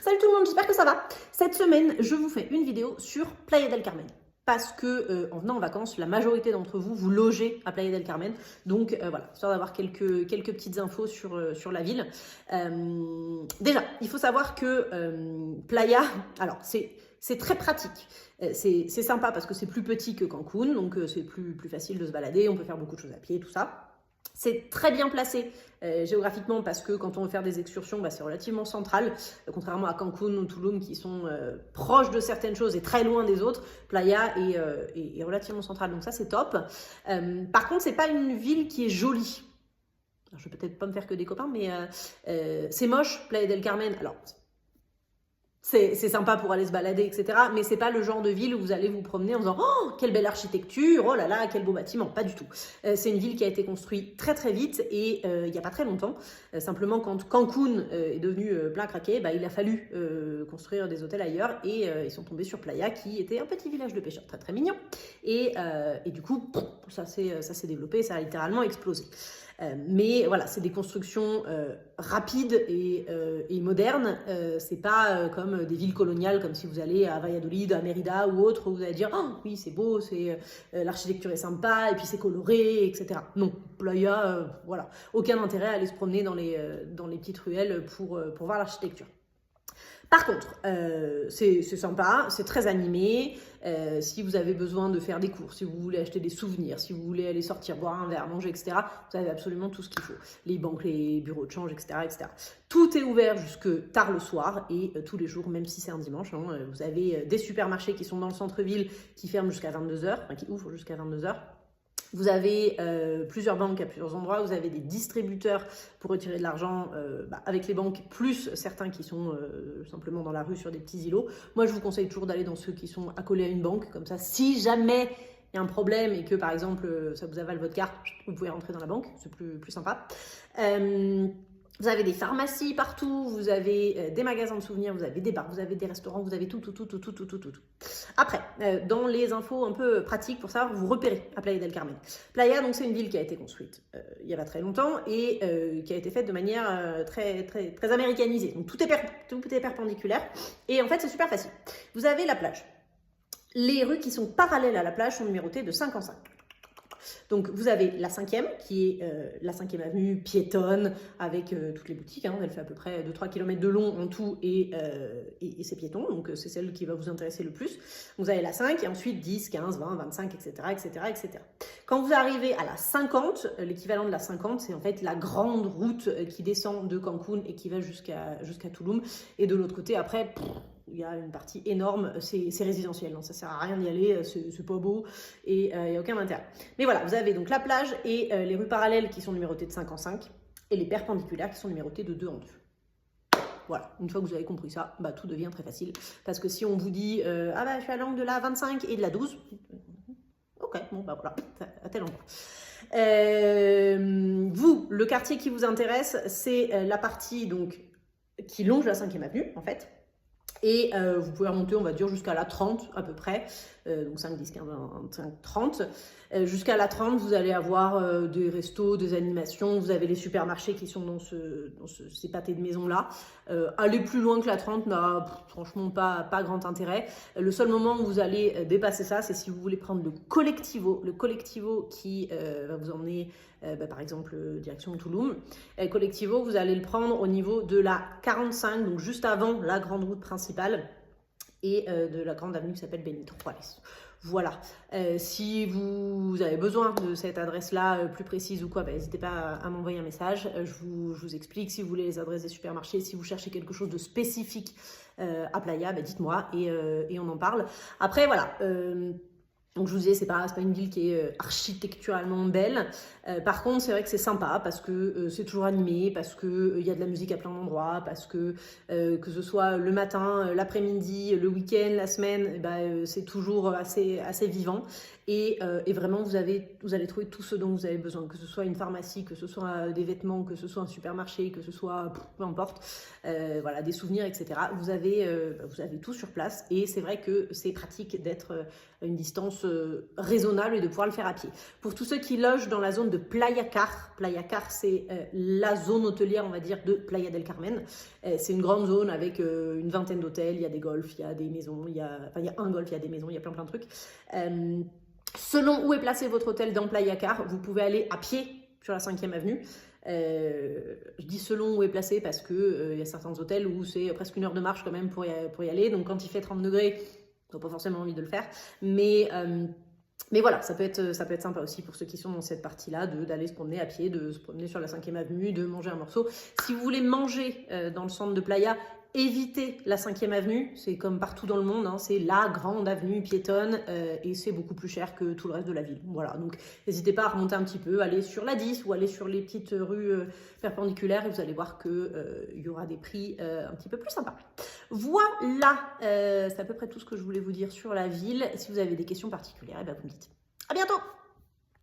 Salut tout le monde, j'espère que ça va. Cette semaine, je vous fais une vidéo sur Playa del Carmen. Parce que en venant en vacances, la majorité d'entre vous vous logez à Playa del Carmen. Donc voilà, histoire d'avoir quelques petites infos sur la ville. Déjà, il faut savoir que Playa, alors c'est très pratique. C'est sympa parce que c'est plus petit que Cancun, donc c'est plus facile de se balader, on peut faire beaucoup de choses à pied, tout ça. C'est très bien placé géographiquement parce que quand on veut faire des excursions, c'est relativement central. Contrairement à Cancun ou Tulum qui sont proches de certaines choses et très loin des autres, Playa est relativement central, donc ça c'est top. Par contre, c'est pas une ville qui est jolie. Alors, je vais peut-être pas me faire que des copains, mais c'est moche, Playa del Carmen. Alors, c'est sympa pour aller se balader, etc. Mais c'est pas le genre de ville où vous allez vous promener en disant « Oh, quelle belle architecture, oh là là, quel beau bâtiment !» Pas du tout. C'est une ville qui a été construite très très vite et il n'y a pas très longtemps. Simplement, quand Cancun est devenu plein craqué, il a fallu construire des hôtels ailleurs et ils sont tombés sur Playa qui était un petit village de pêcheurs très très mignon. Et du coup, ça s'est développé, ça a littéralement explosé. Mais voilà, c'est des constructions rapides et modernes. C'est pas comme des villes coloniales, comme si vous allez à Valladolid, à Mérida ou autre, où vous allez dire « Oh oui, c'est beau, l'architecture est sympa, et puis c'est coloré, etc. » Non, Playa, voilà, aucun intérêt à aller se promener dans les petites ruelles pour voir l'architecture. Par contre, c'est sympa, c'est très animé. Si vous avez besoin de faire des courses, si vous voulez acheter des souvenirs, si vous voulez aller sortir, boire un verre, manger, etc., vous avez absolument tout ce qu'il faut. Les banques, les bureaux de change, etc., etc. Tout est ouvert jusque tard le soir et tous les jours, même si c'est un dimanche. Vous avez des supermarchés qui sont dans le centre-ville qui ferment jusqu'à 22h, enfin qui ouvrent jusqu'à 22h. Vous avez plusieurs banques à plusieurs endroits, vous avez des distributeurs pour retirer de l'argent avec les banques, plus certains qui sont simplement dans la rue sur des petits îlots. Moi, je vous conseille toujours d'aller dans ceux qui sont accolés à une banque, comme ça, si jamais il y a un problème et que, par exemple, ça vous avale votre carte, vous pouvez rentrer dans la banque, c'est plus sympa. Vous avez des pharmacies partout, vous avez des magasins de souvenirs, vous avez des bars, vous avez des restaurants, vous avez tout. Après, dans les infos un peu pratiques pour savoir vous repérer à Playa del Carmen. Playa, donc c'est une ville qui a été construite il y a pas très longtemps et qui a été faite de manière très américanisée. Donc tout est perpendiculaire et en fait c'est super facile. Vous avez la plage. Les rues qui sont parallèles à la plage sont numérotées de 5 en 5. Donc vous avez la 5e, qui est la 5e avenue piétonne, avec toutes les boutiques, elle fait à peu près 2-3 km de long en tout, et c'est piéton, donc c'est celle qui va vous intéresser le plus. Vous avez la 5, et ensuite 10, 15, 20, 25, etc., etc., etc. Quand vous arrivez à la 50, l'équivalent de la 50, c'est en fait la grande route qui descend de Cancun et qui va jusqu'à Tulum, et de l'autre côté, après... il y a une partie énorme, c'est résidentiel, ça sert à rien d'y aller, c'est pas beau et il n'y a aucun intérêt. Mais voilà, vous avez donc la plage et les rues parallèles qui sont numérotées de 5 en 5 et les perpendiculaires qui sont numérotées de 2 en 2. Voilà, une fois que vous avez compris ça, tout devient très facile. Parce que si on vous dit je suis à l'angle de la 25 et de la 12, ok, bon voilà, à tel endroit. Vous, le quartier qui vous intéresse, c'est la partie donc qui longe la 5e avenue en fait. Et vous pouvez remonter, on va dire, jusqu'à la 30 à peu près, donc 5, 10, 15, 25, 30. Jusqu'à la 30, vous allez avoir des restos, des animations, vous avez les supermarchés qui sont dans ces pâtés de maison-là. Aller plus loin que la 30 n'a franchement pas grand intérêt. Le seul moment où vous allez dépasser ça, c'est si vous voulez prendre le collectivo qui va vous emmener par exemple direction Tulum. Collectivo, vous allez le prendre au niveau de la 45, donc juste avant la grande route principale et de la grande avenue qui s'appelle Benito Juárez. Voilà, si vous avez besoin de cette adresse-là plus précise ou quoi, n'hésitez pas à m'envoyer un message, je vous explique. Si vous voulez les adresses des supermarchés, si vous cherchez quelque chose de spécifique à Playa, dites-moi et on en parle. Après, voilà... donc je vous disais, c'est pas une ville qui est architecturalement belle. Par contre, c'est vrai que c'est sympa parce que c'est toujours animé, parce que il y a de la musique à plein d'endroits, parce que ce soit le matin, l'après-midi, le week-end, la semaine, c'est toujours assez vivant. et vraiment vous allez trouver tout ce dont vous avez besoin, que ce soit une pharmacie, que ce soit des vêtements, que ce soit un supermarché, que ce soit peu importe, voilà, des souvenirs, etc. Vous avez tout sur place et c'est vrai que c'est pratique d'être à une distance raisonnable et de pouvoir le faire à pied. Pour tous ceux qui logent dans la zone de Playa Car c'est la zone hôtelière, on va dire, de Playa del Carmen. C'est une grande zone avec une vingtaine d'hôtels, il y a des golfs, il y a des maisons, il y a un golf, il y a des maisons, il y a plein de trucs. Selon où est placé votre hôtel dans Playa Car, vous pouvez aller à pied sur la 5e avenue. Je dis selon où est placé parce que y a certains hôtels où c'est presque 1 heure de marche quand même pour y aller. Donc quand il fait 30 degrés, on n'a pas forcément envie de le faire. Mais voilà, ça peut être sympa aussi pour ceux qui sont dans cette partie-là, d'aller se promener à pied, de se promener sur la 5e avenue, de manger un morceau. Si vous voulez manger dans le centre de Playa, évitez la 5e avenue, c'est comme partout dans le monde, hein, c'est la grande avenue piétonne et c'est beaucoup plus cher que tout le reste de la ville. Voilà, donc n'hésitez pas à remonter un petit peu, aller sur la 10 ou aller sur les petites rues perpendiculaires et vous allez voir qu'il y aura des prix un petit peu plus sympas. Voilà, c'est à peu près tout ce que je voulais vous dire sur la ville. Si vous avez des questions particulières, eh ben vous me dites. À bientôt!